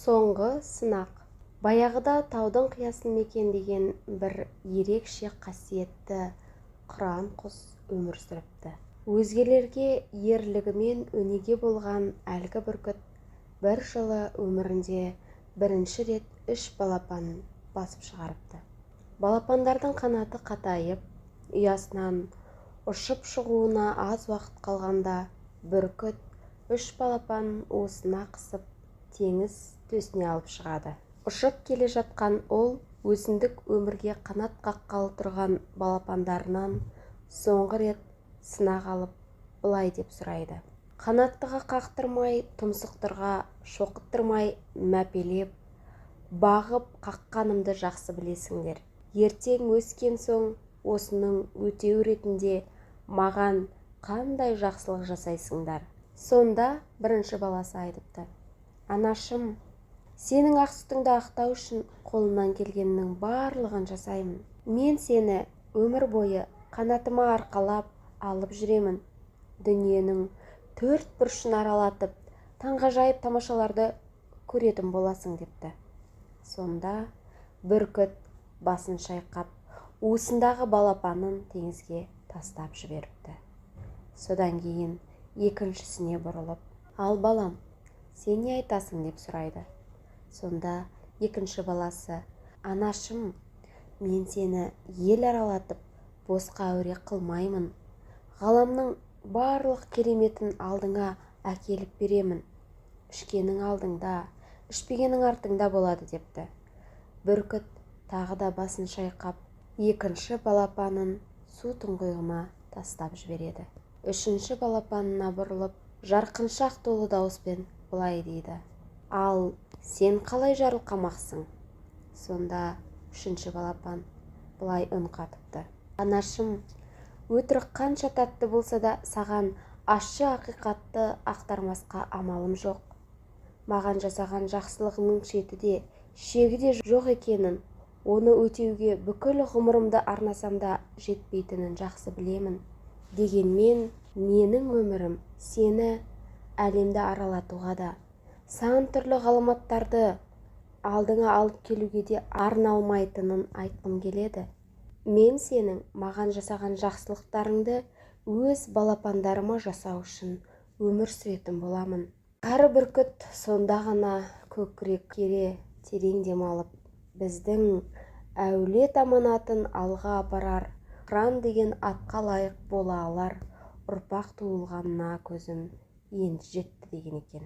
Соңғы сынақ. Баяғыда таудың қиясын мекендеген бір ерекше қасиетті қыран құс өмір сүріпті. Өзгелерге ерлігімен өнеге болған әлгі бүркіт бір жылы өмірінде бірінші рет 3 балапанын басып шығарыпты. Балапандардың қанаты қатайып, ұясынан ұшып шығуына аз уақыт қалғанда бүркіт 3 балапанын уысына қысып теңіз төсіне алып шығады. Ұшып келе жатқан ол өзіндік өмірге қанат қаққалы тұрған балапандарынан соңғы рет сынақ алып былай деп сұрайды: қанаттыға қақтырмай, тұмсықтырға шоқыттырмай мәпелеп, бағып қаққанымды жақсы білесіңдер. Ертең өскен соң осының өтеу ретінде маған қандай жақсылық жасайсыңдар? Сонда бірінші баласы айтыпты: анашым, сенің ақ сүтіңді ақтау үшін қолымнан келгеннің барлығын жасаймын. Мен сені өмір бойы қанатыма арқалап алып жүремін. Дүниенің 4 бұрышын аралатып, таңғажайып тамашаларды көретін боласың депті. Сонда бүркіт басын шайқап, уысындағы балапанын теңізге тастап жіберіпті. Содан кейін екіншісіне бұрылып: ал балам, сен не айтасың деп сұрайды. Сонда екінші баласы: анашым, мен сені ел аралатып босқа әуре қылмаймын. Ғаламның барлық кереметін алдыңа әкеліп беремін. Ішкенің алдыңда, ішпегенің артыңда болады депті. Бүркіт тағы да басын шайқап, екінші балапанын су тұңғиығына тастап жібереді. Үшінші балапанына бұрылып, жарқыншақ толы дауыспен былай дейді: ал сен қалай жарылқамақсың? Сонда үшінші балапан былай үн қатыпты: анашым, өтірік қанша тәтті болса да саған ащы ақиқатты ақтармасқа амалым жоқ. Маған жасаған жақсылығыңның шеті де шегі де жоқ екенін, оны өтеуге бүкіл ғұмырымды арнасам да жетпейтінін жақсы білемін. Дегенмен менің өмірім сені әлемді аралатуға да, сан түрлі ғаламаттарды алдыңа алып келуге де арналмайтынын айтқым келеді. Мен сенің маған жасаған жақсылықтарыңды өз балапандарыма жасау үшін өмір сүретін боламын. Кәрі бүркіт сонда ғана көкірек кере терең демалып, біздің әулет аманатын алға апарар қыран деген атқа лайық бола алар ұрпақ туылғанына көзім енді жетті деген екен.